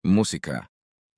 Musika.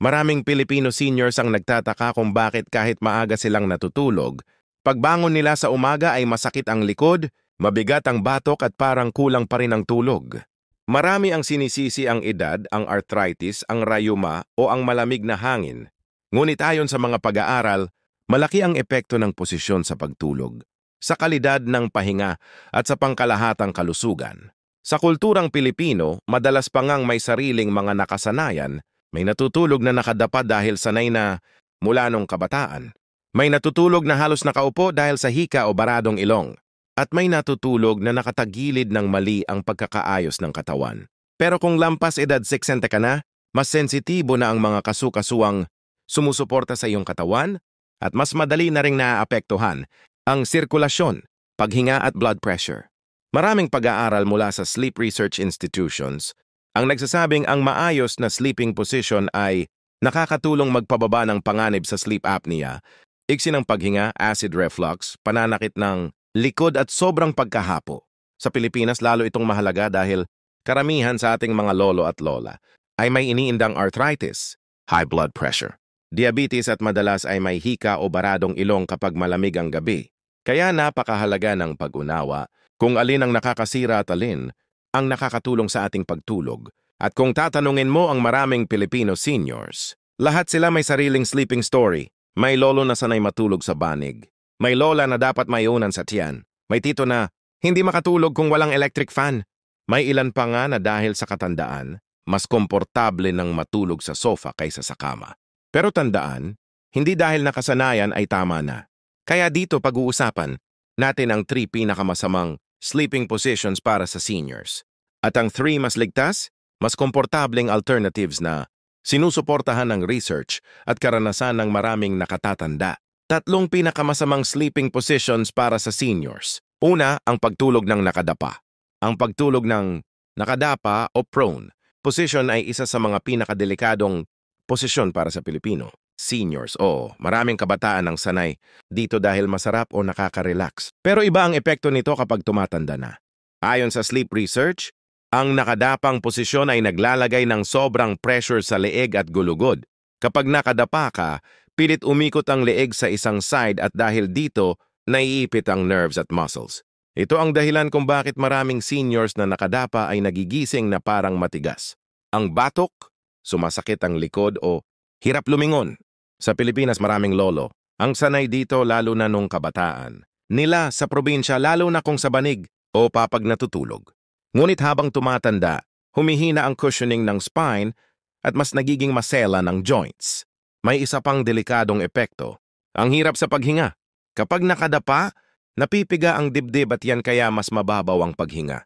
Maraming Pilipino seniors ang nagtataka kung bakit kahit maaga silang natutulog, pagbangon nila sa umaga ay masakit ang likod, mabigat ang batok at parang kulang pa rin ang tulog. Marami ang sinisisi ang edad, ang arthritis, ang rayuma o ang malamig na hangin. Ngunit ayon sa mga pag-aaral, malaki ang epekto ng posisyon sa pagtulog, sa kalidad ng pahinga at sa pangkalahatang kalusugan. Sa kulturang Pilipino, madalas pa ngang may sariling mga nakasanayan. May natutulog na nakadapa dahil sanay na mula nung kabataan. May natutulog na halos nakaupo dahil sa hika o baradong ilong. At may natutulog na nakatagilid ng mali ang pagkakaayos ng katawan. Pero kung lampas edad 60 ka na, mas sensitibo na ang mga kasukasuang sumusuporta sa iyong katawan at mas madali na ring naaapektuhan ang sirkulasyon, paghinga at blood pressure. Maraming pag-aaral mula sa sleep research institutions ang nagsasabing ang maayos na sleeping position ay nakakatulong magpababa ng panganib sa sleep apnea, iksi ng paghinga, acid reflux, pananakit ng likod at sobrang pagkahapo. Sa Pilipinas lalo itong mahalaga dahil karamihan sa ating mga lolo at lola ay may iniindang arthritis, high blood pressure, diabetes at madalas ay may hika o baradong ilong kapag malamig ang gabi. Kaya napakahalaga ng pag-unawa kung alin ang nakakasira at alin ang nakakatulong sa ating pagtulog. At kung tatanungin mo ang maraming Filipino seniors, lahat sila may sariling sleeping story. May lolo na sanay matulog sa banig. May lola na dapat mayunan sa tiyan. May tito na hindi makatulog kung walang electric fan. May ilan pa nga na dahil sa katandaan, mas komportable ng matulog sa sofa kaysa sa kama. Pero tandaan, hindi dahil nakasanayan ay tama na. Kaya dito pag-uusapan natin ang 3 pinakamasamang sleeping positions para sa seniors. At ang 3 mas ligtas, mas komportableng alternatives na sinusuportahan ng research at karanasan ng maraming nakatatanda. 3 pinakamasamang sleeping positions para sa seniors. Una, ang pagtulog ng nakadapa. Ang pagtulog ng nakadapa o prone position ay isa sa mga pinakadelikadong posisyon para sa Pilipino. Seniors o maraming kabataan ang sanay dito dahil masarap o nakaka-relax. Pero iba ang epekto nito kapag tumatanda na. Ayon sa sleep research, ang nakadapang posisyon ay naglalagay ng sobrang pressure sa leeg at gulugod. Kapag nakadapa ka, pilit umikot ang leeg sa isang side at dahil dito, naiipit ang nerves at muscles. Ito ang dahilan kung bakit maraming seniors na nakadapa ay nagigising na parang matigas. Ang batok, sumasakit ang likod o hirap lumingon. Sa Pilipinas maraming lolo. Ang sanay dito lalo na nung kabataan. Nila sa probinsya lalo na kung sa banig o papag natutulog. Ngunit habang tumatanda, humihina ang cushioning ng spine at mas nagiging masela ng joints. May isa pang delikadong epekto. Ang hirap sa paghinga. Kapag nakadapa, napipiga ang dibdib at yan kaya mas mababaw ang paghinga.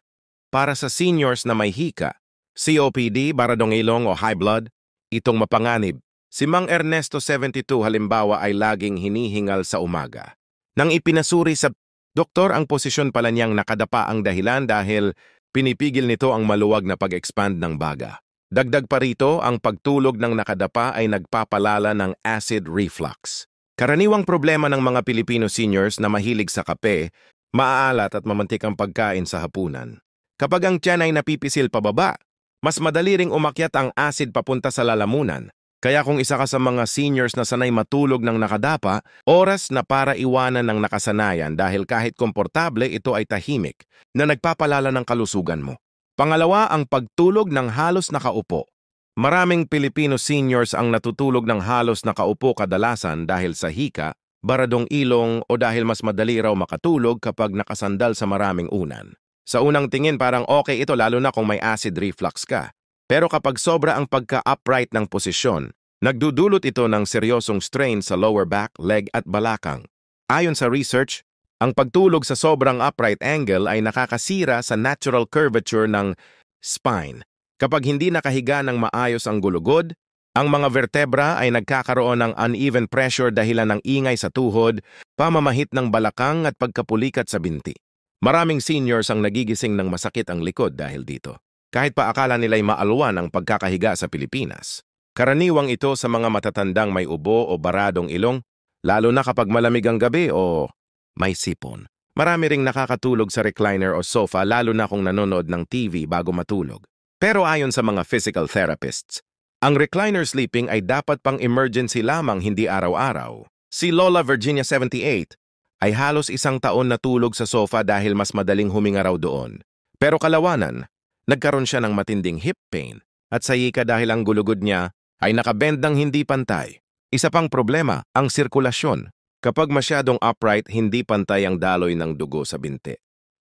Para sa seniors na may hika, COPD, baradong ilong o high blood, itong mapanganib. Si Mang Ernesto 72 halimbawa ay laging hinihingal sa umaga. Nang ipinasuri sa doktor ang posisyon pala niyang nakadapa ang dahilan dahil pinipigil nito ang maluwag na pag-expand ng baga. Dagdag pa rito, ang pagtulog ng nakadapa ay nagpapalala ng acid reflux. Karaniwang problema ng mga Pilipino seniors na mahilig sa kape, maaalat at mamantikang pagkain sa hapunan. Kapag ang tiyan ay napipisil pababa, mas madali ring umakyat ang acid papunta sa lalamunan. Kaya kung isa ka sa mga seniors na sanay matulog ng nakadapa, oras na para iwanan ng nakasanayan dahil kahit komportable ito ay tahimik na nagpapalala ng kalusugan mo. Pangalawa, ang pagtulog ng halos nakaupo. Maraming Pilipino seniors ang natutulog ng halos nakaupo kadalasan dahil sa hika, baradong ilong o dahil mas madali raw makatulog kapag nakasandal sa maraming unan. Sa unang tingin parang okay ito lalo na kung may acid reflux ka. Pero kapag sobra ang pagka-upright ng posisyon, nagdudulot ito ng seryosong strain sa lower back, leg at balakang. Ayon sa research, ang pagtulog sa sobrang upright angle ay nakakasira sa natural curvature ng spine. Kapag hindi nakahiga ng maayos ang gulugod, ang mga vertebra ay nagkakaroon ng uneven pressure dahilan ng ingay sa tuhod, pamamahit ng balakang at pagkapulikat sa binti. Maraming seniors ang nagigising ng masakit ang likod dahil dito. Kahit pa akala nila'y maalwan ang pagkakahiga sa Pilipinas. Karaniwang ito sa mga matatandang may ubo o baradong ilong, lalo na kapag malamig ang gabi o may sipon. Marami ring nakakatulog sa recliner o sofa lalo na kung nanonood ng TV bago matulog. Pero ayon sa mga physical therapists, Ang recliner sleeping ay dapat pang emergency lamang, hindi araw-araw. Si Lola Virginia 78 ay halos 1 taon natulog sa sofa dahil mas madaling huminga raw doon. Pero kalawanan, nagkaroon siya ng matinding hip pain at sayika dahil ang gulugod niya ay nakabend ng hindi pantay. Isa pang problema, ang sirkulasyon. Kapag masyadong upright, hindi pantay ang daloy ng dugo sa binti.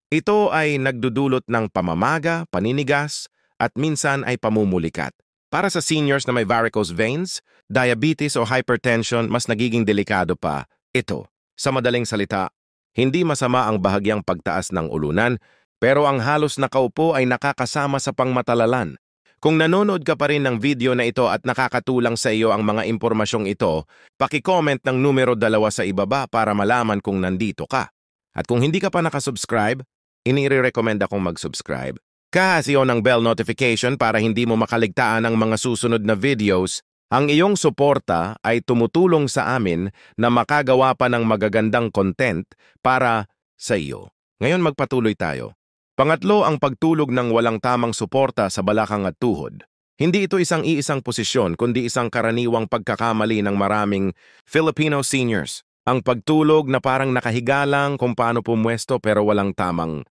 Ito ay nagdudulot ng pamamaga, paninigas, at minsan ay pamumulikat. Para sa seniors na may varicose veins, diabetes o hypertension, mas nagiging delikado pa ito. Sa madaling salita, hindi masama ang bahagyang pagtaas ng ulunan, pero ang halos nakaupo ay nakakasama sa pangmatalalan. Kung nanonood ka pa rin ng video na ito at nakakatulang sa iyo ang mga impormasyong ito, paki-comment ng numero 2 sa ibaba para malaman kung nandito ka. At kung hindi ka pa nakasubscribe, inire-recommend akong mag-subscribe. Kahasiyon ng bell notification para hindi mo makaligtaan ang mga susunod na videos. Ang iyong suporta ay tumutulong sa amin na makagawa pa ng magagandang content para sa iyo. Ngayon magpatuloy tayo. Pangatlo, ang pagtulog ng walang tamang suporta sa balakang at tuhod. Hindi ito isang-iisang posisyon kundi isang karaniwang pagkakamali ng maraming Filipino seniors. Ang pagtulog na parang nakahiga lang kung paano pumwesto pero walang tamang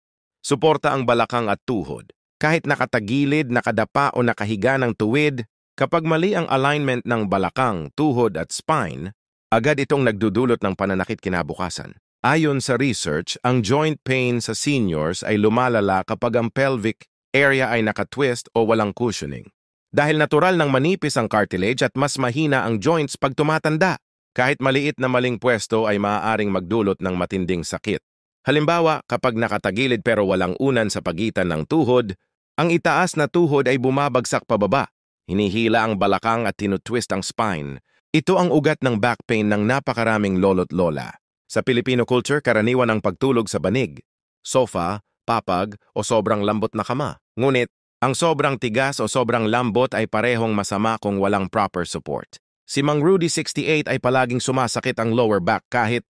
suporta ang balakang at tuhod. Kahit nakatagilid, nakadapa o nakahiga ng tuwid, kapag mali ang alignment ng balakang, tuhod at spine, agad itong nagdudulot ng pananakit kinabukasan. Ayon sa research, ang joint pain sa seniors ay lumalala kapag ang pelvic area ay nakatwist o walang cushioning. Dahil natural ng manipis ang cartilage at mas mahina ang joints pag tumatanda, kahit maliit na maling pwesto ay maaaring magdulot ng matinding sakit. Halimbawa, kapag nakatagilid pero walang unan sa pagitan ng tuhod, ang itaas na tuhod ay bumabagsak pababa. Hinihila ang balakang at tinutwist ang spine. Ito ang ugat ng back pain ng napakaraming lolo't lola. Sa Filipino culture, karaniwan ang pagtulog sa banig, sofa, papag o sobrang lambot na kama. Ngunit, ang sobrang tigas o sobrang lambot ay parehong masama kung walang proper support. Si Mang Rudy 68 ay palaging sumasakit ang lower back kahit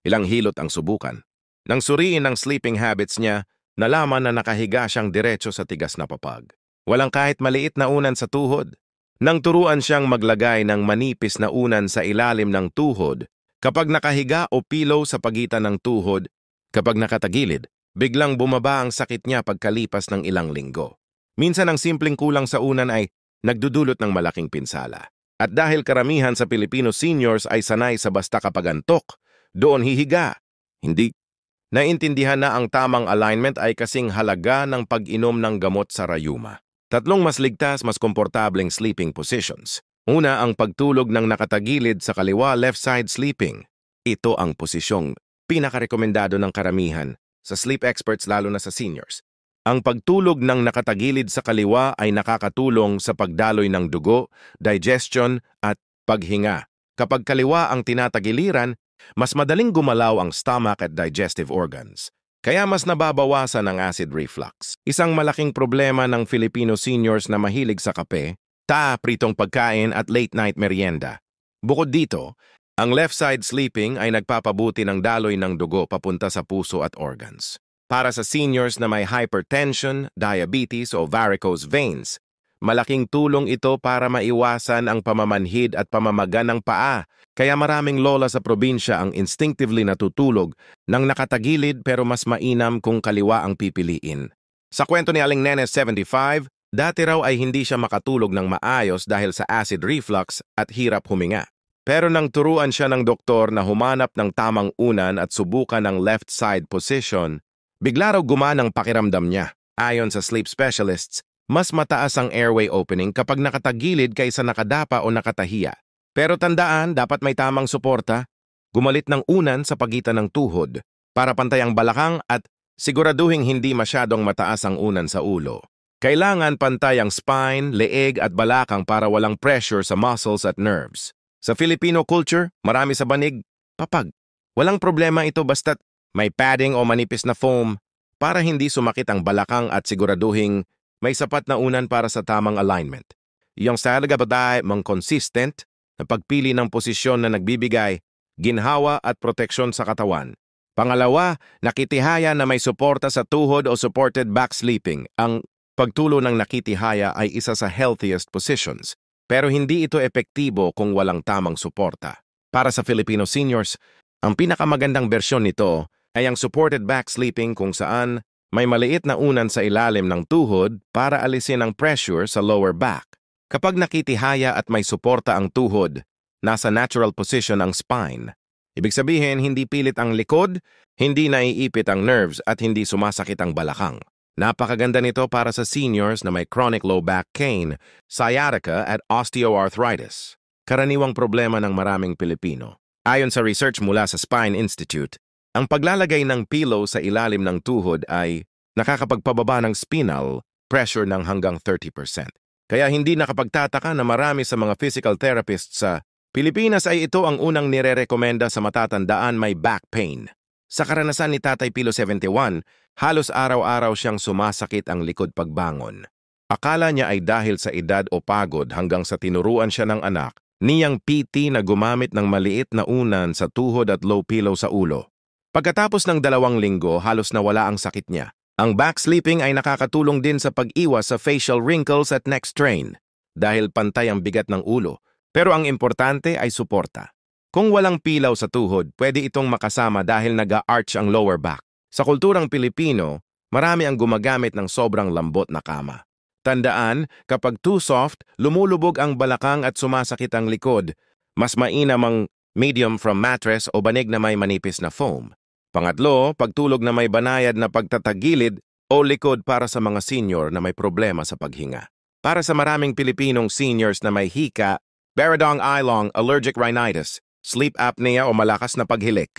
ilang hilot ang subukan. Nang suriin ang sleeping habits niya, nalaman na nakahiga siyang diretso sa tigas na papag. Walang kahit maliit na unan sa tuhod. Nang turuan siyang maglagay ng manipis na unan sa ilalim ng tuhod, kapag nakahiga o pillow sa pagitan ng tuhod, kapag nakatagilid, biglang bumaba ang sakit niya pagkalipas ng ilang linggo. Minsan ang simpleng kulang sa unan ay nagdudulot ng malaking pinsala. At dahil karamihan sa Filipino seniors ay sanay sa basta kapag antok, doon hihiga. Hindi naintindihan na ang tamang alignment ay kasing halaga ng pag-inom ng gamot sa rayuma. 3 mas ligtas, mas komportableng sleeping positions. Una, ang pagtulog ng nakatagilid sa kaliwa, left side sleeping. Ito ang posisyong pinakarekomendado ng karamihan sa sleep experts lalo na sa seniors. Ang pagtulog ng nakatagilid sa kaliwa ay nakakatulong sa pagdaloy ng dugo, digestion at paghinga. Kapag kaliwa ang tinatagiliran, mas madaling gumalaw ang stomach at digestive organs. Kaya mas nababawasan ang acid reflux. Isang malaking problema ng Filipino seniors na mahilig sa kape, pritong pagkain at late-night merienda. Bukod dito, ang left side sleeping ay nagpapabuti ng daloy ng dugo papunta sa puso at organs. Para sa seniors na may hypertension, diabetes o varicose veins, malaking tulong ito para maiwasan ang pamamanhid at pamamaga ng paa. Kaya maraming lola sa probinsya ang instinctively natutulog ng nakatagilid pero mas mainam kung kaliwa ang pipiliin. Sa kwento ni Aling Nene 75, dati raw ay hindi siya makatulog ng maayos dahil sa acid reflux at hirap huminga. Pero nang turuan siya ng doktor na humanap ng tamang unan at subukan ang left side position, bigla raw gumanang pakiramdam niya. Ayon sa sleep specialists, mas mataas ang airway opening kapag nakatagilid kaysa nakadapa o nakatahiya. Pero tandaan, dapat may tamang suporta, gumalit ng unan sa pagitan ng tuhod para pantay ang balakang at siguraduhing hindi masyadong mataas ang unan sa ulo. Kailangan pantay ang spine, leeg at balakang para walang pressure sa muscles at nerves. Sa Filipino culture, marami sa banig, papag. Walang problema ito basta't may padding o manipis na foam para hindi sumakit ang balakang at siguraduhing may sapat na unan para sa tamang alignment. Iyong salaga ba mang consistent na pagpili ng posisyon na nagbibigay, ginhawa at proteksyon sa katawan. Pangalawa, nakitihaya na may suporta sa tuhod o supported back sleeping. Ang pagtulo ng nakitihaya ay isa sa healthiest positions. Pero hindi ito epektibo kung walang tamang suporta. Para sa Filipino seniors, ang pinakamagandang bersyon nito ay ang supported back sleeping kung saan may maliit na unan sa ilalim ng tuhod para alisin ang pressure sa lower back. Kapag nakitihaya at may suporta ang tuhod, nasa natural position ang spine. Ibig sabihin, hindi pilit ang likod, hindi naiipit ang nerves at hindi sumasakit ang balakang. Napakaganda nito para sa seniors na may chronic low back pain, sciatica at osteoarthritis. Karaniwang problema ng maraming Pilipino. Ayon sa research mula sa Spine Institute, ang paglalagay ng pillow sa ilalim ng tuhod ay nakakapagpababa ng spinal pressure ng hanggang 30%. Kaya hindi nakapagtataka na marami sa mga physical therapists sa Pilipinas ay ito ang unang nire-rekomenda sa matatandaan may back pain. Sa karanasan ni Tatay Pilo 71, halos araw-araw siyang sumasakit ang likod pagbangon. Akala niya ay dahil sa edad o pagod hanggang sa tinuruan siya ng anak niyang PT na gumamit ng maliit na unan sa tuhod at low pillow sa ulo. Pagkatapos ng 2 linggo, halos nawala ang sakit niya. Ang back sleeping ay nakakatulong din sa pag-iwas sa facial wrinkles at neck strain dahil pantay ang bigat ng ulo. Pero ang importante ay suporta. Kung walang pilaw sa tuhod, pwede itong makasama dahil nag-arch ang lower back. Sa kulturang Pilipino, marami ang gumagamit ng sobrang lambot na kama. Tandaan, kapag too soft, lumulubog ang balakang at sumasakit ang likod. Mas mainam ang medium from mattress o banig na may manipis na foam. Pangatlo, pagtulog na may banayad na pagtatagilid o likod para sa mga senior na may problema sa paghinga. Para sa maraming Pilipinong seniors na may hika, Baradong Ilong, allergic rhinitis, sleep apnea o malakas na paghilik.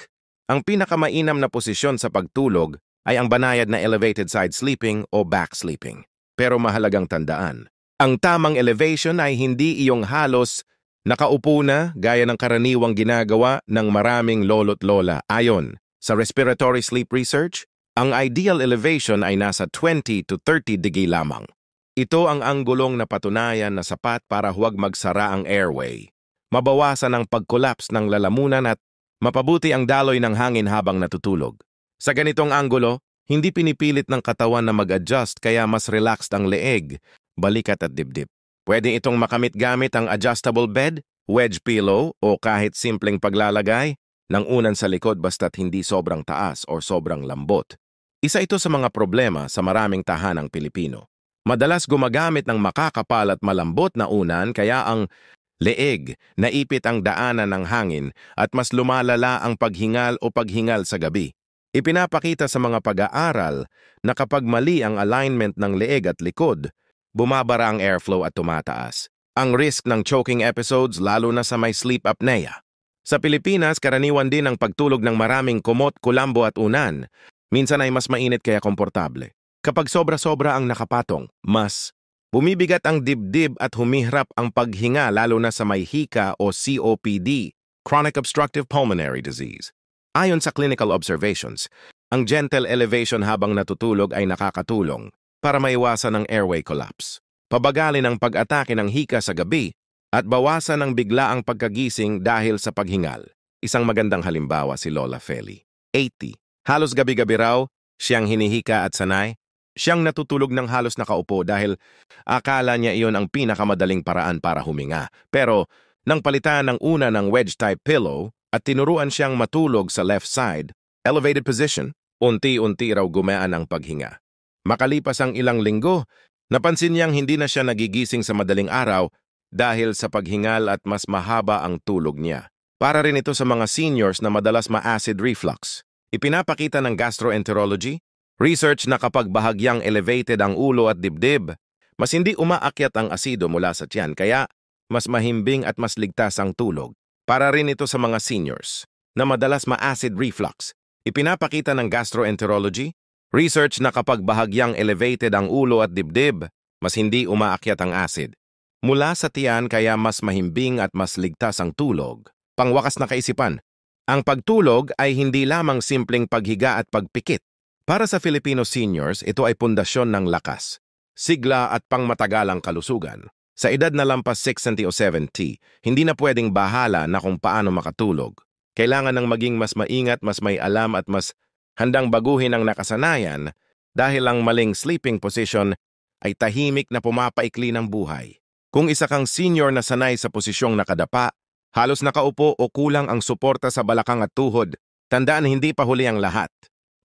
Ang pinakamainam na posisyon sa pagtulog ay ang banayad na elevated side sleeping o back sleeping. Pero mahalagang tandaan, ang tamang elevation ay hindi iyong halos nakaupo na gaya ng karaniwang ginagawa ng maraming lolo't lola. Ayon sa respiratory sleep research, ang ideal elevation ay nasa 20 to 30 degree lamang. Ito ang anggulong na patunayan na sapat para huwag magsara ang airway, mabawasan ang pag-collapse ng lalamunan at mapabuti ang daloy ng hangin habang natutulog. Sa ganitong anggulo, hindi pinipilit ng katawan na mag-adjust kaya mas relaxed ang leeg, balikat at dibdib. Pwede itong makamit gamit ang adjustable bed, wedge pillow o kahit simpleng paglalagay ng unan sa likod basta't hindi sobrang taas o sobrang lambot. Isa ito sa mga problema sa maraming tahanang Pilipino. Madalas gumagamit ng makakapal at malambot na unan kaya ang leeg naipit ang daanan ng hangin at mas lumalala ang paghingal o paghingal sa gabi. Ipinapakita sa mga pag-aaral na kapag mali ang alignment ng leeg at likod, bumabara ang airflow at tumataas. Ang risk ng choking episodes lalo na sa may sleep apnea. Sa Pilipinas, karaniwan din ang pagtulog ng maraming kumot, kulambo at unan. Minsan ay mas mainit kaya komportable. Kapag sobra-sobra ang nakapatong, mas bumibigat ang dibdib at humihrap ang paghinga lalo na sa may hika o COPD, chronic obstructive pulmonary disease. Ayon sa clinical observations, ang gentle elevation habang natutulog ay nakakatulong para maiwasan ang airway collapse, pabagalin ang pag-atake ng hika sa gabi, at bawasan ang biglaang pagkagising dahil sa paghingal. Isang magandang halimbawa si Lola Feli, 80. Halos gabi-gabi raw, siyang hinihika at sanay. Siyang natutulog ng halos nakaupo dahil akala niya iyon ang pinakamadaling paraan para huminga. Pero nang palitan ng una ng wedge-type pillow at tinuruan siyang matulog sa left side, elevated position, unti-unti raw gumaan ang paghinga. Makalipas ang ilang linggo, napansin niyang hindi na siya nagigising sa madaling araw dahil sa paghingal at mas mahaba ang tulog niya. Para rin ito sa mga seniors na madalas ma-acid reflux. Ipinapakita ng gastroenterology, research na kapag bahagyang elevated ang ulo at dibdib, mas hindi umaakyat ang asido mula sa tiyan kaya mas mahimbing at mas ligtas ang tulog. Para rin ito sa mga seniors na madalas ma-acid reflux. Ipinapakita ng gastroenterology, research na kapag bahagyang elevated ang ulo at dibdib, mas hindi umaakyat ang acid mula sa tiyan kaya mas mahimbing at mas ligtas ang tulog. Pangwakas na kaisipan, ang pagtulog ay hindi lamang simpleng paghiga at pagpikit. Para sa Filipino seniors, ito ay pundasyon ng lakas, sigla at pangmatagalang kalusugan. Sa edad na lampas 60 o 70, hindi na pwedeng bahala na kung paano makatulog. Kailangan ng maging mas maingat, mas may alam at mas handang baguhin ang nakasanayan dahil ang maling sleeping position ay tahimik na pumapaikli ng buhay. Kung isa kang senior na sanay sa posisyong nakadapa, halos nakaupo o kulang ang suporta sa balakang at tuhod, tandaan hindi pa huli ang lahat.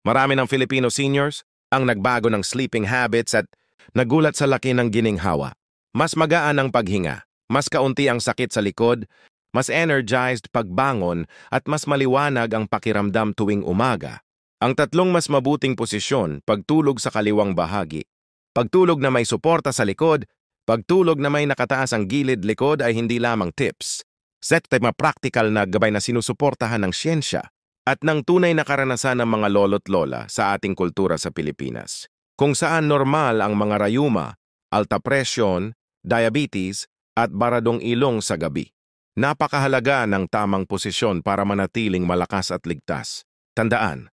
Marami ng Filipino seniors ang nagbago ng sleeping habits at nagulat sa laki ng gininghawa. Mas magaan ang paghinga, mas kaunti ang sakit sa likod, mas energized pagbangon at mas maliwanag ang pakiramdam tuwing umaga. Ang tatlong mas mabuting posisyon, pagtulog sa kaliwang bahagi, pagtulog na may suporta sa likod, pagtulog na may nakataas ang gilid likod ay hindi lamang tips. Set tema practical na gabay na sinusuportahan ng siyensya at ng tunay na karanasan ng mga lolo't lola sa ating kultura sa Pilipinas. Kung saan normal ang mga rayuma, alta presyon, diabetes at baradong ilong sa gabi. Napakahalaga ng tamang posisyon para manatiling malakas at ligtas. Tandaan,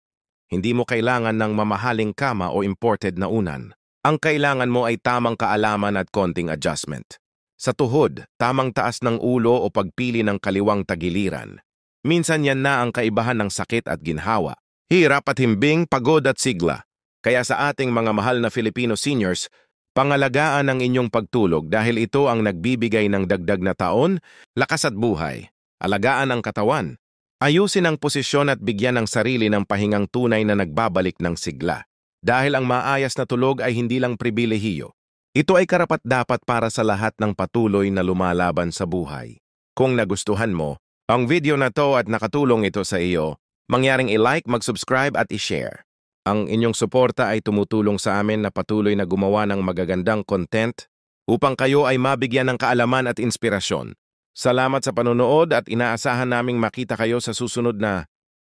hindi mo kailangan ng mamahaling kama o imported na unan. Ang kailangan mo ay tamang kaalaman at konting adjustment. Sa tuhod, tamang taas ng ulo o pagpili ng kaliwang tagiliran. Minsan yan na ang kaibahan ng sakit at ginhawa. Hirap at himbing, pagod at sigla. Kaya sa ating mga mahal na Filipino seniors, pangalagaan ang inyong pagtulog dahil ito ang nagbibigay ng dagdag na taon, lakas at buhay. Alagaan ang katawan. Ayusin ang posisyon at bigyan ng sarili ng pahingang tunay na nagbabalik ng sigla. Dahil ang maayos na tulog ay hindi lang pribilehiyo. Ito ay karapat-dapat para sa lahat ng patuloy na lumalaban sa buhay. Kung nagustuhan mo ang video na to at nakatulong ito sa iyo, mangyaring i-like, mag-subscribe at i-share. Ang inyong suporta ay tumutulong sa amin na patuloy na gumawa ng magagandang content upang kayo ay mabigyan ng kaalaman at inspirasyon. Salamat sa panonood at inaasahan naming makita kayo sa susunod na